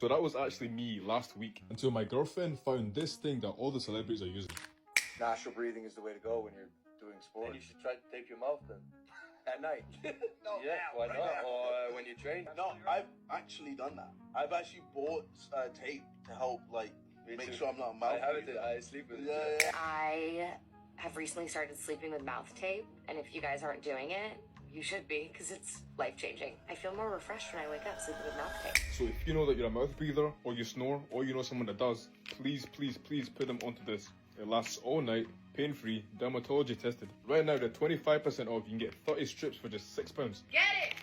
So that was actually me last week until my girlfriend found this thing that all the celebrities are using. Natural breathing is the way to go when you're doing sport. And you should try to tape your mouth then. At night. No, yeah, why not? Or when you train. No, I've actually done that. I've actually bought tape to help, like, make sure I'm not a mouth I have it. breather. I sleep with it. Yeah. I have recently started sleeping with mouth tape, and if you guys aren't doing it, you should be, because it's life-changing. I feel more refreshed when I wake up sleeping with mouth tape. So if you know that you're a mouth breather, or you snore, or you know someone that does, please, please, please put them onto this. It lasts all night, pain-free, dermatology tested. Right now, they're 25% off. You can get 30 strips for just £6. Get it!